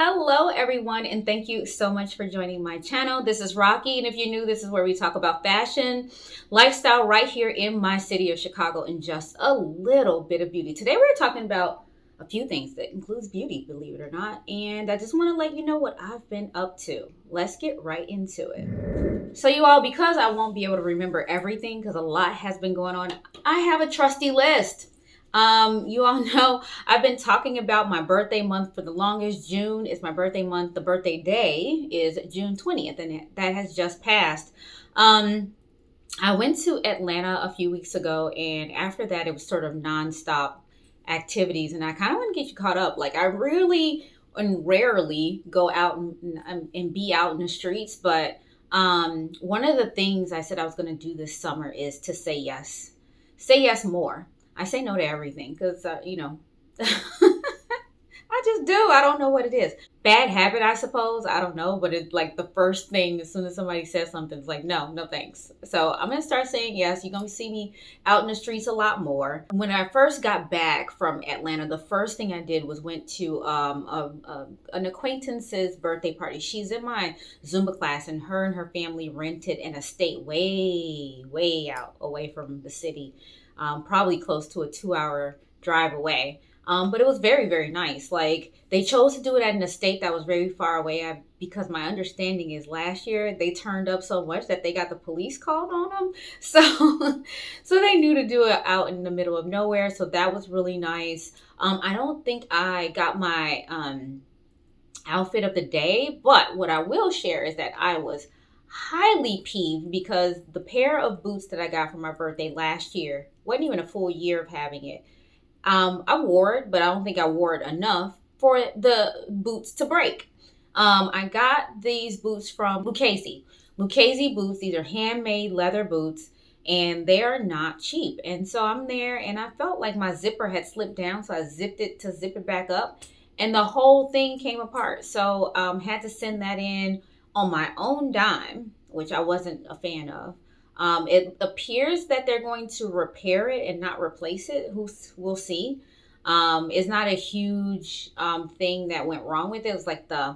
Hello everyone, and thank you so much for joining my channel. This is Rocky, and if you're new, this is where we talk about fashion, lifestyle right here in my city of Chicago, and just a little bit of beauty. Today we're talking about a few things that includes beauty, believe it or not, and I just want to let you know what I've been up to. Let's get right into it. So you all, because I won't be able to remember everything because a lot has been going on, I have a trusty list. You all know I've been talking about my birthday month for the longest. June is my birthday month. The birthday day is June 20th, and that has just passed. I went to Atlanta a few weeks ago, and after that, it was sort of nonstop activities, and I kind of want to get you caught up. Like, I really and rarely go out and be out in the streets, but one of the things I said I was going to do this summer is to say yes. Say yes more. I say no to everything because, I just do. I don't know what it is. Bad habit, I suppose. I don't know. But it's like the first thing, as soon as somebody says something, it's like, no, no thanks. So I'm going to start saying yes. You're going to see me out in the streets a lot more. When I first got back from Atlanta, the first thing I did was went to an acquaintance's birthday party. She's in my Zumba class, and her family rented an estate way, way out away from the city. Probably close to a 2-hour drive away. But it was very, very nice. Like, they chose to do it at an estate that was very far away because my understanding is last year they turned up so much that they got the police called on them. So they knew to do it out in the middle of nowhere. So that was really nice. I don't think I got my outfit of the day, but what I will share is that I was highly peeved because the pair of boots that I got for my birthday last year wasn't even a full year of having it. I wore it, but I don't think I wore it enough for the boots to break. I got these boots from Lucchese. Lucchese boots, these are handmade leather boots, and they are not cheap. And so I'm there, and I felt like my zipper had slipped down, so I zipped it to zip it back up, and the whole thing came apart. So had to send that in on my own dime, which I wasn't a fan of. It appears that they're going to repair it and not replace it. We'll see. It's not a huge thing that went wrong with it. It was like the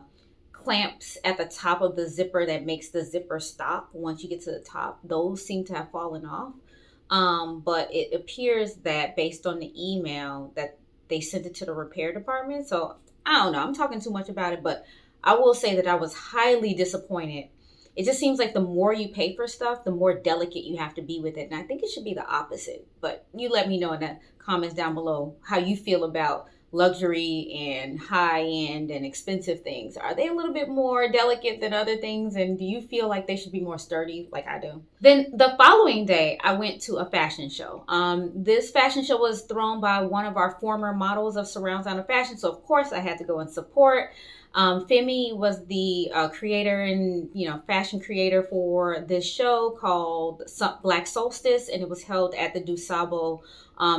clamps at the top of the zipper that makes the zipper stop once you get to the top. Those seem to have fallen off. But it appears that based on the email that they sent it to the repair department. So I don't know. I'm talking too much about it, but I will say that I was highly disappointed. It just seems like the more you pay for stuff, the more delicate you have to be with it. And I think it should be the opposite. But you let me know in the comments down below how you feel about luxury and high-end and expensive things. Are they a little bit more delicate than other things? And do you feel like they should be more sturdy like I do? Then the following day, I went to a fashion show. This fashion show was thrown by one of our former models of Surround Sound of Fashion. So, of course, I had to go and support. Femi was the creator and fashion creator for this show called Black Solstice, and it was held at the Dusabo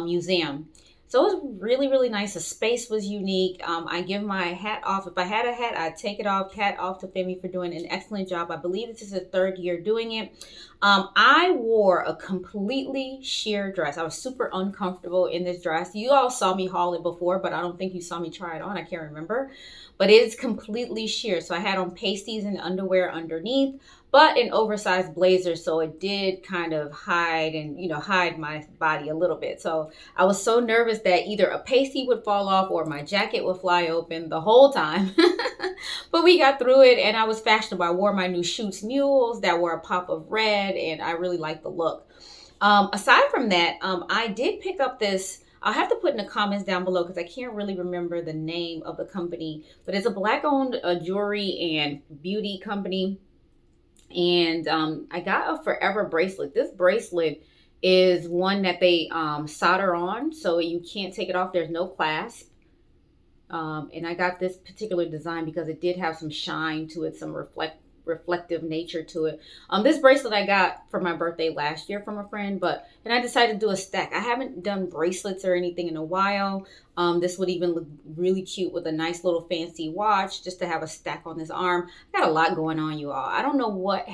Museum. So it was really, really nice. The space was unique. I give my hat off. If I had a hat, I'd take it off. Hat off to Femi for doing an excellent job. I believe this is his third year doing it. I wore a completely sheer dress. I was super uncomfortable in this dress. You all saw me haul it before, but I don't think you saw me try it on. I can't remember. But it's completely sheer. So I had on pasties and underwear underneath, but an oversized blazer. So it did kind of hide my body a little bit. So I was so nervous that either a pasty would fall off or my jacket would fly open the whole time. But we got through it, and I was fashionable. I wore my new Schutz mules that were a pop of red, and I really liked the look. Aside from that, I did pick up this. I'll have to put in the comments down below because I can't really remember the name of the company, but it's a Black-owned jewelry and beauty company. And I got a forever bracelet. This bracelet is one that they solder on, so you can't take it off. There's no clasp. And I got this particular design because it did have some shine to it, some reflective nature to it. This bracelet I got for my birthday last year from a friend, and I decided to do a stack. I haven't done bracelets or anything in a while. This would even look really cute with a nice little fancy watch just to have a stack on this arm. I got a lot going on, you all. I don't know what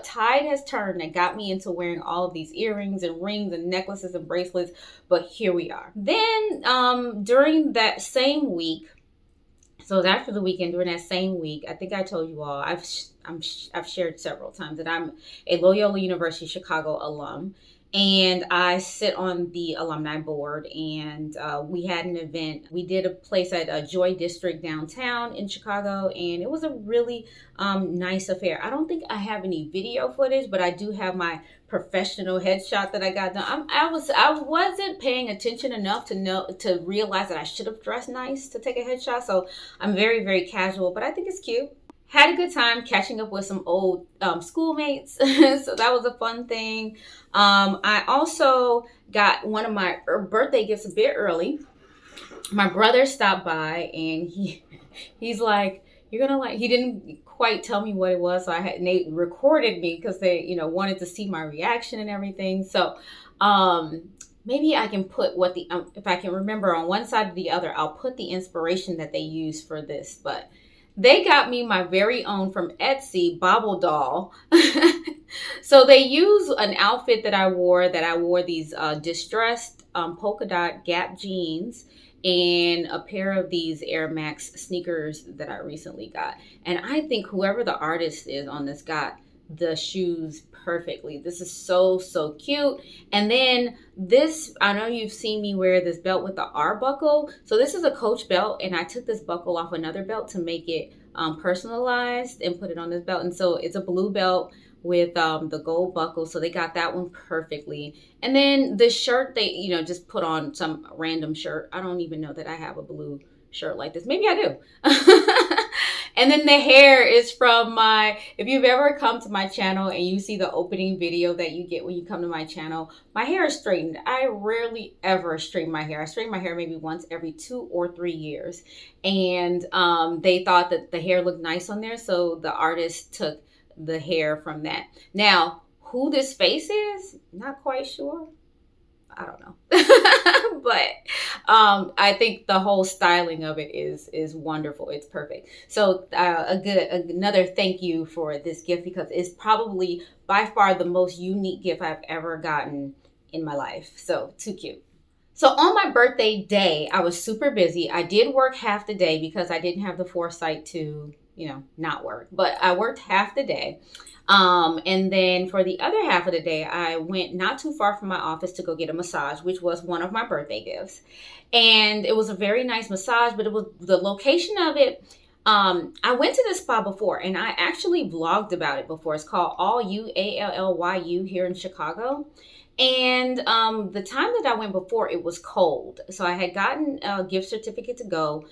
tide has turned that got me into wearing all of these earrings and rings and necklaces and bracelets, but here we are. Then during that same week, So it was after the weekend during that same week. I think I told you all. I've shared several times that I'm a Loyola University Chicago alum, and I sit on the alumni board. And we had an event. We did a place at a Joy District downtown in Chicago, and it was a really nice affair. I don't think I have any video footage, but I do have my professional headshot that I got done. I wasn't paying attention enough to realize that I should have dressed nice to take a headshot. So I'm very, very casual, but I think it's cute. Had a good time catching up with some old schoolmates. So that was a fun thing. I also got one of my birthday gifts a bit early. My brother stopped by and he's like, "You're gonna like." He didn't quite tell me what it was, so they recorded me because they wanted to see my reaction and everything. So maybe I can put what the if I can remember on one side or the other, I'll put the inspiration that they used for this. But they got me my very own from Etsy bobble doll. So they use an outfit that I wore these distressed polka dot Gap jeans and a pair of these Air Max sneakers that I recently got. And I think whoever the artist is on this got the shoes perfectly. This is so, so cute. And then this, I know you've seen me wear this belt with the R buckle. So this is a Coach belt, and I took this buckle off another belt to make it personalized and put it on this belt. And so it's a blue belt with the gold buckle. So they got that one perfectly. And then the shirt, they, just put on some random shirt. I don't even know that I have a blue shirt like this. Maybe I do. And then the hair is from if you've ever come to my channel and you see the opening video that you get when you come to my channel, my hair is straightened. I rarely ever straighten my hair. I straighten my hair maybe once every 2 or 3 years. And they thought that the hair looked nice on there. So the artist took the hair from that. Now, who this face is, not quite sure. I don't know. But I think the whole styling of it is wonderful. It's perfect. So another thank you for this gift, because it's probably by far the most unique gift I've ever gotten in my life. So too cute. So on my birthday day, I was super busy. I did work half the day because I didn't have the foresight to, not work. But I worked half the day. And then for the other half of the day, I went not too far from my office to go get a massage, which was one of my birthday gifts. And it was a very nice massage, but it was the location of it. I went to this spa before, and I actually vlogged about it before. It's called Allyu, Allyu, here in Chicago. And the time that I went before, it was cold. So I had gotten a gift certificate to go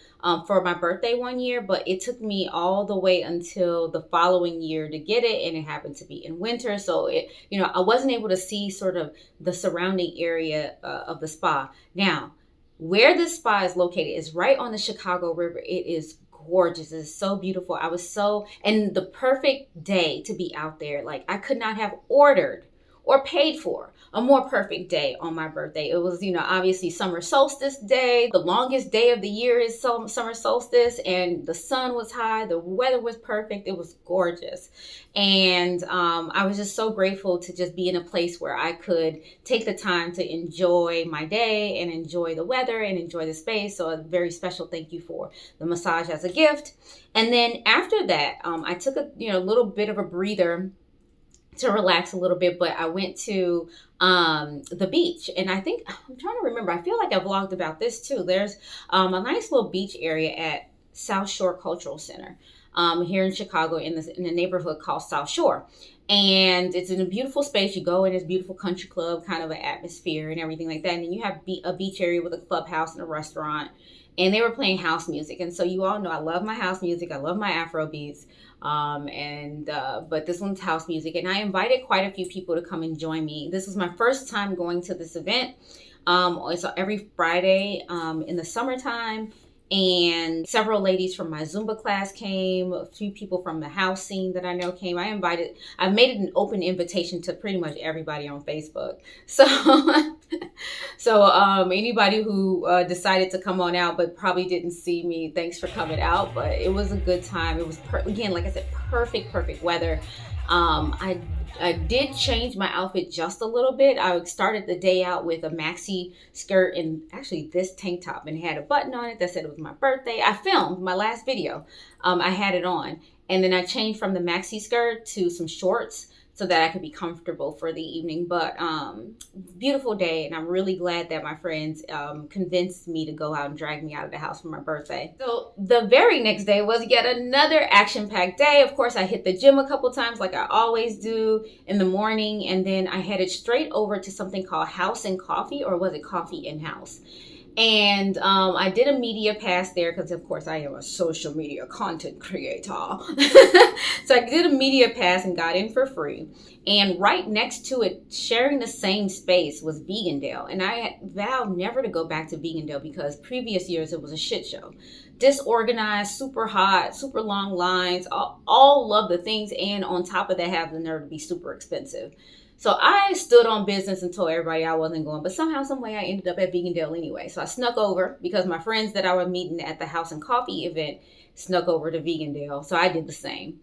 for my birthday one year, but it took me all the way until the following year to get it. And it happened to be in winter. So I wasn't able to see sort of the surrounding area of the spa. Now, where this spa is located is right on the Chicago River. It is gorgeous. It's so beautiful. And the perfect day to be out there. Like, I could not have ordered or paid for a more perfect day on my birthday. It was, obviously summer solstice day. The longest day of the year is summer solstice, and the sun was high. The weather was perfect. It was gorgeous. And I was just so grateful to just be in a place where I could take the time to enjoy my day and enjoy the weather and enjoy the space. So a very special thank you for the massage as a gift. And then after that, I took a little bit of a breather to relax a little bit, but I went to the beach, and I'm trying to remember, I feel like I vlogged about this too. There's a nice little beach area at South Shore Cultural Center here in Chicago in a neighborhood called South Shore. And it's in a beautiful space. You go in this beautiful country club kind of an atmosphere and everything like that. And then you have a beach area with a clubhouse and a restaurant. And they were playing house music. And so you all know I love my house music. I love my Afro beats. But this one's house music. And I invited quite a few people to come and join me. This was my first time going to this event. It's every Friday in the summertime. And several ladies from my Zumba class came. A few people from the house scene that I know came. I made it an open invitation to pretty much everybody on Facebook. So, anybody who decided to come on out but probably didn't see me, thanks for coming out. But it was a good time. It was, again, like I said, perfect weather. I I did change my outfit just a little bit. I started the day out with a maxi skirt and actually this tank top, and it had a button on it that said it was my birthday. I filmed my last video. I had it on, and then I changed from the maxi skirt to some shorts so that I could be comfortable for the evening. But beautiful day, and I'm really glad that my friends convinced me to go out and drag me out of the house for my birthday. So the very next day was yet another action-packed day. Of course, I hit the gym a couple times like I always do in the morning, and then I headed straight over to something called House and Coffee, or was it Coffee and House? And I did a media pass there because, of course, I am a social media content creator. So I did a media pass and got in for free. And right next to it, sharing the same space, was Vegandale. And I had vowed never to go back to Vegandale because previous years it was a shit show. Disorganized, super hot, super long lines, all of the things. And on top of that, have the nerve to be super expensive. So I stood on business and told everybody I wasn't going, but somehow, some way I ended up at Vegandale anyway. So I snuck over because my friends that I was meeting at the House and Coffee event snuck over to Vegandale. So I did the same.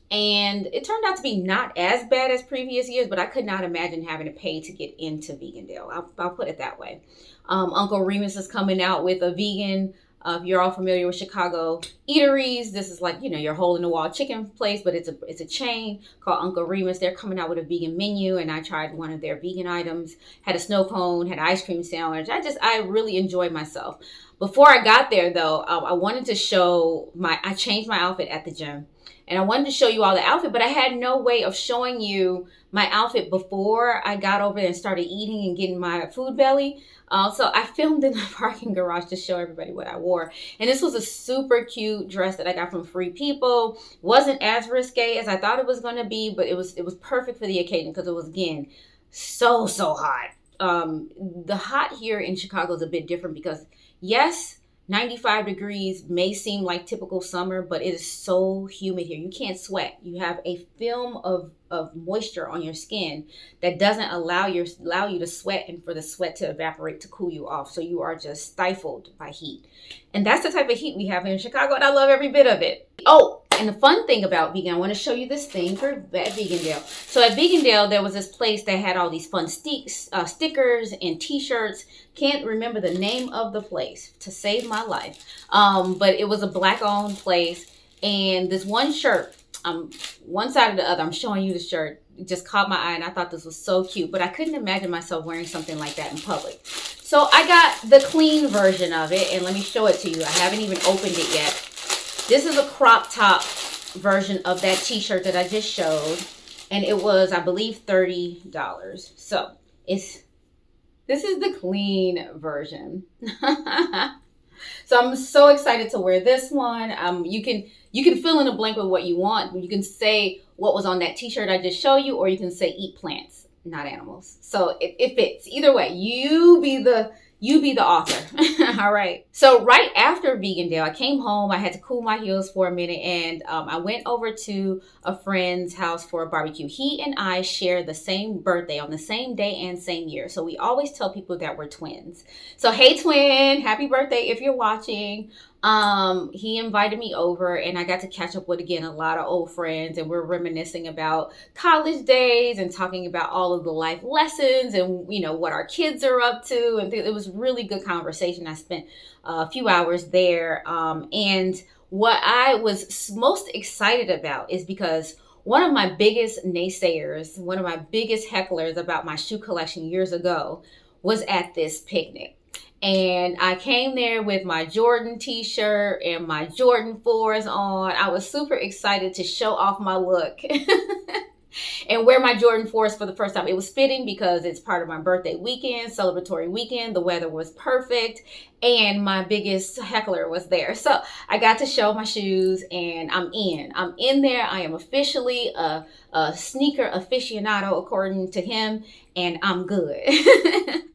And it turned out to be not as bad as previous years, but I could not imagine having to pay to get into Vegandale. I'll put it that way. Uncle Remus is coming out with a vegan. If you're all familiar with Chicago eateries, this is like, your hole in the wall chicken place, but it's a chain called Uncle Remus. They're coming out with a vegan menu, and I tried one of their vegan items, had a snow cone, had an ice cream sandwich. I really enjoyed myself. Before I got there though, I wanted to show I changed my outfit at the gym, and I wanted to show you all the outfit, but I had no way of showing you my outfit before I got over there and started eating and getting my food belly. So I filmed in the parking garage to show everybody what I wore. And this was a super cute dress that I got from Free People. Wasn't as risque as I thought it was going to be, but it was perfect for the occasion because it was, again, so hot. The hot here in Chicago is a bit different because, yes, 95 degrees may seem like typical summer, but it is so humid here. You can't sweat. You have a film of moisture on your skin that doesn't allow you to sweat and for the sweat to evaporate to cool you off. So you are just stifled by heat. And that's the type of heat we have here in Chicago, and I love every bit of it. Oh, and the fun thing about vegan, I want to show you this thing at Vegandale. So at Vegandale, there was this place that had all these fun stickers and t-shirts. Can't remember the name of the place to save my life. But it was a black-owned place. And this one shirt, one side or the other, I'm showing you the shirt. It just caught my eye, and I thought this was so cute. But I couldn't imagine myself wearing something like that in public. So I got the clean version of it, and let me show it to you. I haven't even opened it yet. This is a crop top version of that t-shirt that I just showed, and it was, I believe, $30. So this is the clean version. So I'm so excited to wear this one. You can fill in a blank with what you want. You can say what was on that t-shirt I just showed you, or you can say eat plants, not animals. So it fits. Either way, you be the author. All right. So right after Vegandale, I came home. I had to cool my heels for a minute, and I went over to a friend's house for a barbecue. He and I share the same birthday on the same day and same year. So we always tell people that we're twins. So hey, twin, happy birthday if you're watching. He invited me over, and I got to catch up with, again, a lot of old friends, and we're reminiscing about college days and talking about all of the life lessons and, what our kids are up to. And it was really good conversation. I spent a few hours there. And what I was most excited about is because one of my biggest naysayers, one of my biggest hecklers about my shoe collection years ago was at this picnic. And I came there with my Jordan t-shirt and my Jordan 4s on. I was super excited to show off my look and wear my Jordan 4s for the first time. It was fitting because it's part of my birthday weekend, celebratory weekend. The weather was perfect, and my biggest heckler was there. So I got to show my shoes, and I'm in there. I am officially a sneaker aficionado, according to him, and I'm good.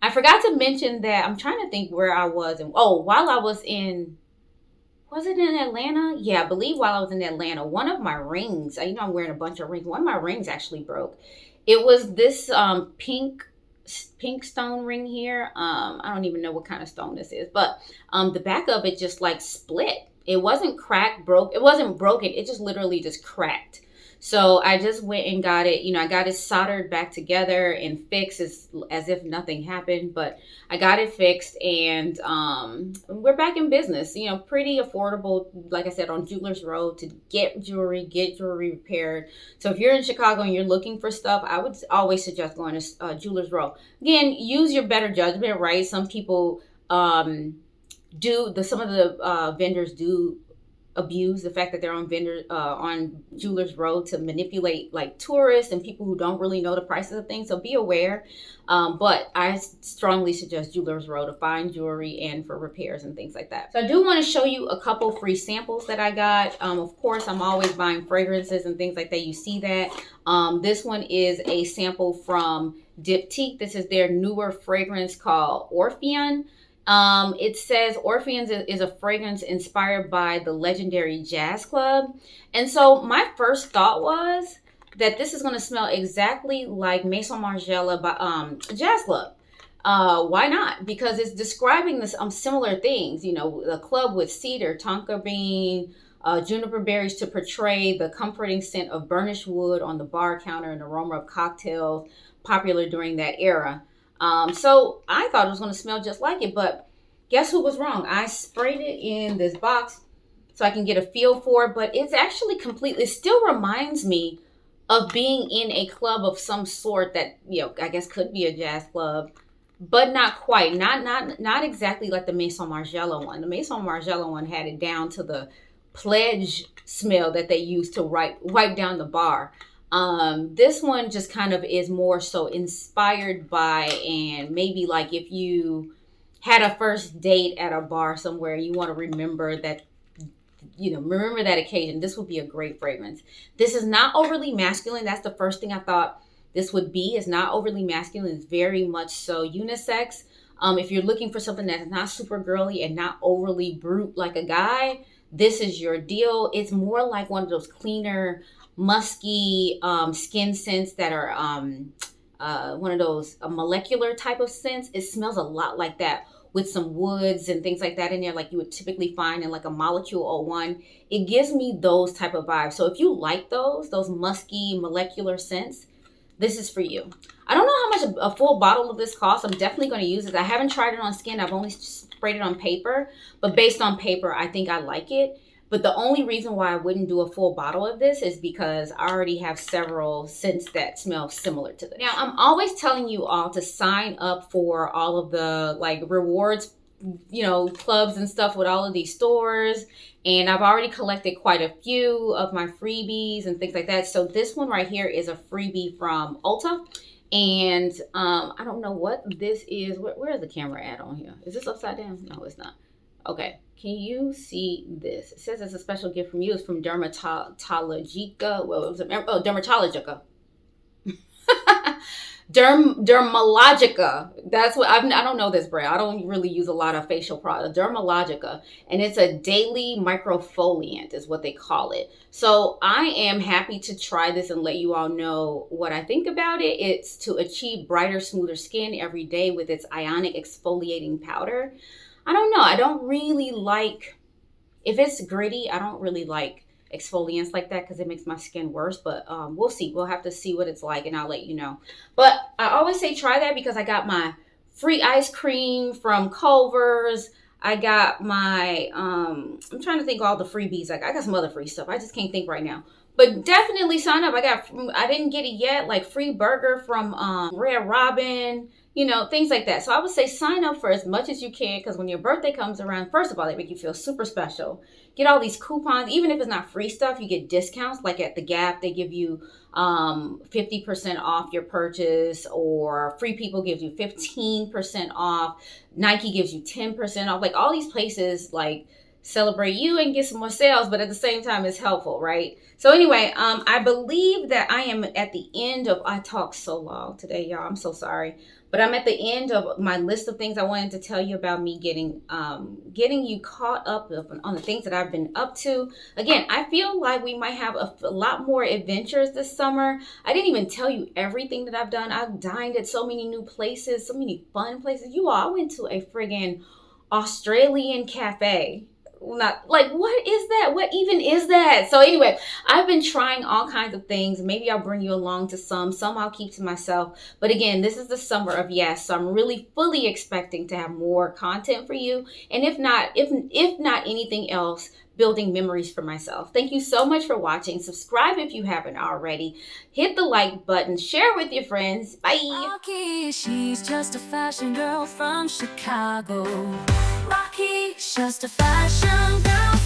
I forgot to mention that I'm trying to think where I was. While I was was it in Atlanta? Yeah, I believe while I was in Atlanta, one of my rings, I'm wearing a bunch of rings. One of my rings actually broke. It was this pink stone ring here. I don't even know what kind of stone this is, but the back of it just like split. It wasn't cracked, broke. It wasn't broken. It just literally just cracked. So I just went and got it. I got it soldered back together and fixed as if nothing happened. But I got it fixed, and we're back in business. Pretty affordable, like I said, on Jewelers Road to get jewelry repaired. So if you're in Chicago and you're looking for stuff, I would always suggest going to Jewelers Row. Again, use your better judgment, right? Some people some of the vendors do abuse the fact that they're on Jewelers Row to manipulate like tourists and people who don't really know the prices of things. So be aware. But I strongly suggest Jewelers Row to find jewelry and for repairs and things like that. So I do want to show you a couple free samples that I got. Of course, I'm always buying fragrances and things like that. You see that. This one is a sample from Diptyque. This is their newer fragrance called Orpheon. It says Orpheons is a fragrance inspired by the legendary jazz club. And so my first thought was that this is going to smell exactly like Maison Margiela by Jazz Club. Why not? Because it's describing this similar things, the club with cedar, tonka bean, juniper berries to portray the comforting scent of burnished wood on the bar counter and aroma of cocktails popular during that era. So I thought it was going to smell just like it, but guess who was wrong? I sprayed it in this box so I can get a feel for it, but it's actually it still reminds me of being in a club of some sort that, I guess could be a jazz club, but not quite. Not exactly like the Maison Margiela one. The Maison Margiela one had it down to the pledge smell that they used to wipe down the bar. This one just kind of is more so inspired by, and maybe like if you had a first date at a bar somewhere, you want to remember that occasion. This would be a great fragrance. This is not overly masculine. That's the first thing I thought this would be. It's not overly masculine. It's very much so unisex. If you're looking for something that's not super girly and not overly brute like a guy, this is your deal. It's more like one of those cleaner, musky skin scents that are one of those molecular type of scents. It smells a lot like that with some woods and things like that in there, like you would typically find in like a Molecule 01. It gives me those type of vibes. So if you like those musky molecular scents, this is for you. I don't know how much a full bottle of this costs. I'm definitely going to use it. I haven't tried it on skin. I've only sprayed it on paper, but based on paper, I think I like it. But the only reason why I wouldn't do a full bottle of this is because I already have several scents that smell similar to this. Now, I'm always telling you all to sign up for all of the like rewards, clubs and stuff with all of these stores. And I've already collected quite a few of my freebies and things like that. So this one right here is a freebie from Ulta. And I don't know what this is. Where is the camera at on here? Is this upside down? No, it's not. Okay. Can you see this? It says it's a special gift from you. It's from Dermatologica. Well, it was Dermatologica. Dermalogica. That's what I don't know this brand. I don't really use a lot of facial products. Dermalogica, and it's a daily microfoliant is what they call it. So I am happy to try this and let you all know what I think about it. It's to achieve brighter, smoother skin every day with its ionic exfoliating powder. I don't know. I don't really like, if it's gritty, I don't really like exfoliants like that because it makes my skin worse. But we'll see. We'll have to see what it's like and I'll let you know. But I always say try that because I got my free ice cream from Culver's. I got my, I'm trying to think all the freebies. I got some other free stuff. I just can't think right now. But definitely sign up. I didn't get it yet, like free burger from Red Robin, things like that. So I would say sign up for as much as you can because when your birthday comes around, first of all, they make you feel super special. Get all these coupons. Even if it's not free stuff, you get discounts. Like at the Gap, they give you 50% off your purchase, or Free People gives you 15% off. Nike gives you 10% off. Like all these places like celebrate you and get some more sales, but at the same time it's helpful, right? So anyway, I believe that I am at the end of, I talked so long today, y'all. I'm so sorry. But I'm at the end of my list of things I wanted to tell you about me getting you caught up on the things that I've been up to. Again, I feel like we might have a lot more adventures this summer. I didn't even tell you everything that I've done. I've dined at so many new places, so many fun places. You all, I went to a friggin' Australian cafe. not like, what is that? What even is that? So anyway, I've been trying all kinds of things. Maybe I'll bring you along to some I'll keep to myself. But again, this is the summer of yes, so I'm really fully expecting to have more content for you. And if not anything else, building memories for myself. Thank you so much for watching. Subscribe if you haven't already. Hit the like button. Share with your friends. Bye. Rocky, she's just a fashion girl from Chicago. Rocky, just a fashion girl.